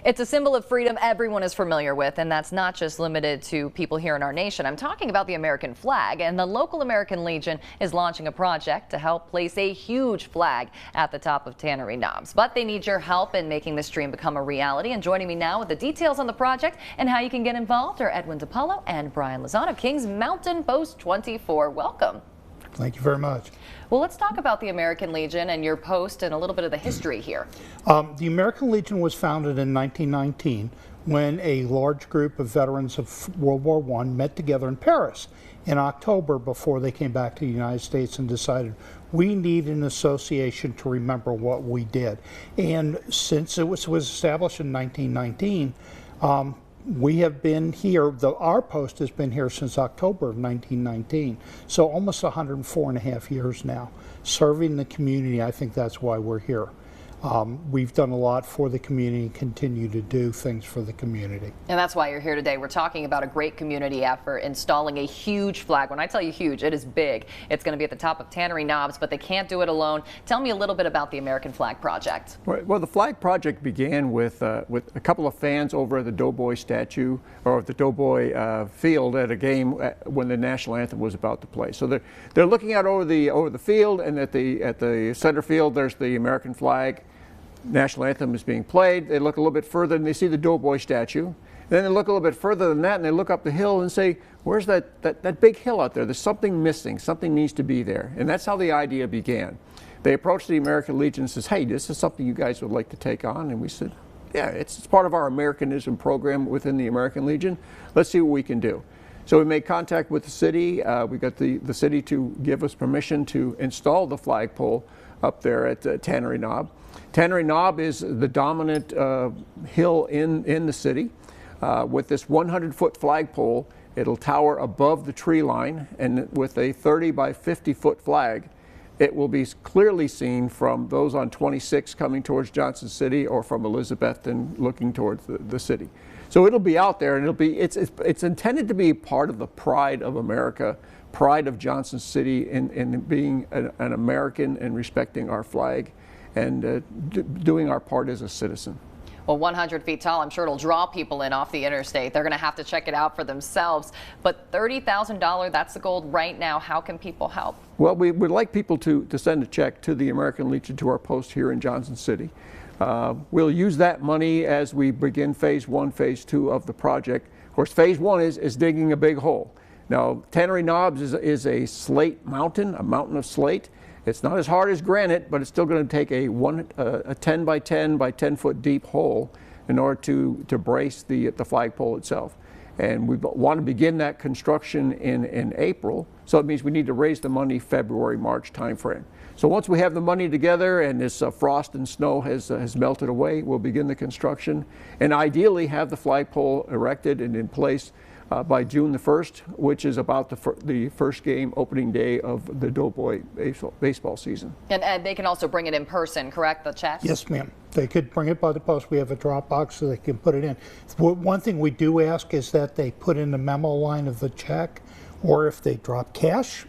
It's a symbol of freedom everyone is familiar with, and that's not just limited to people here in our nation. I'm talking about the American flag, and the local American Legion is launching a project to help place a huge flag at the top of Tannery Knobs. But they need your help in making this dream become a reality. And joining me now with the details on the project and how you can get involved are Edwin DiPaolo and Brian Lozano, Kings Mountain Post 24. Welcome. Thank you very much. Well, let's talk about the American Legion and your post and a little bit of the history here. The American Legion was founded in 1919 when a large group of veterans of World War I met together in Paris in October before they came back to the United States and decided we need an association to remember what we did. And since it was established in 1919, we have been here, our post has been here since October of 1919, so almost 104 and a half years now, serving the community. I think that's why we're here. We've done a lot for the community and continue to do things for the community. And that's why you're here today. We're talking about a great community effort, installing a huge flag. When I tell you huge, it is big. It's going to be at the top of Tannery Knobs, but they can't do it alone. Tell me a little bit about the American Flag Project. Well, the Flag Project began with a couple of fans over at the Doughboy statue, or at the Doughboy field at a game when the national anthem was about to play. So they're looking out over the field, and at the center field there's the American flag. National anthem is being played. They look a little bit further and they see the Doughboy statue. Then they look a little bit further than that and they look up the hill and say, where's that big hill out there? There's something missing. Something needs to be there. And that's how the idea began. They approached the American Legion and says, hey, this is something you guys would like to take on. And we said, yeah, it's part of our Americanism program within the American Legion. Let's see what we can do. So we made contact with the city. We got the city to give us permission to install the flagpole up there at Tannery Knob. Tannery Knob is the dominant hill in the city. With this 100-foot flagpole, it'll tower above the tree line, and with a 30 by 50-foot flag, it will be clearly seen from those on 26 coming towards Johnson City or from Elizabeth and looking towards the city. So it'll be out there, and it's intended to be part of the pride of America, pride of Johnson City in being an American and respecting our flag and doing our part as a citizen. Well, 100 feet tall, I'm sure it'll draw people in off the interstate. They're going to have to check it out for themselves. But $30,000, that's the goal right now. How can people help? Well, we would like people to send a check to the American Legion to our post here in Johnson City. We'll use that money as we begin phase 1, phase 2 of the project. Of course, phase 1 is digging a big hole. Now, Tannery Knobs is a slate mountain, a mountain of slate. It's not as hard as granite, but it's still going to take a 10 by 10 by 10 foot deep hole in order to brace the flagpole itself. And we want to begin that construction in April, so it means we need to raise the money February, March timeframe. So once we have the money together and this frost and snow has melted away, we'll begin the construction and ideally have the flagpole erected and in place by June the 1st, which is about the first game opening day of the Doughboy baseball season. And they can also bring it in person, correct, the check? Yes, ma'am. They could bring it by the post. We have a drop box so they can put it in. One thing we do ask is that they put in the memo line of the check, or if they drop cash,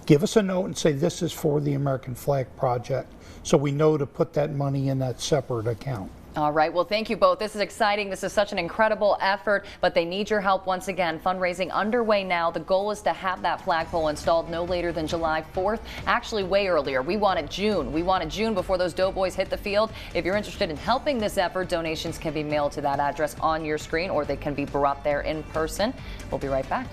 give us a note and say this is for the American Flag Project, so we know to put that money in that separate account. All right. Well, thank you both. This is exciting. This is such an incredible effort, but they need your help once again. Fundraising underway now. The goal is to have that flagpole installed no later than July 4th. Actually, way earlier. We wanted June. We wanted June before those Doughboys hit the field. If you're interested in helping this effort, donations can be mailed to that address on your screen, or they can be brought there in person. We'll be right back.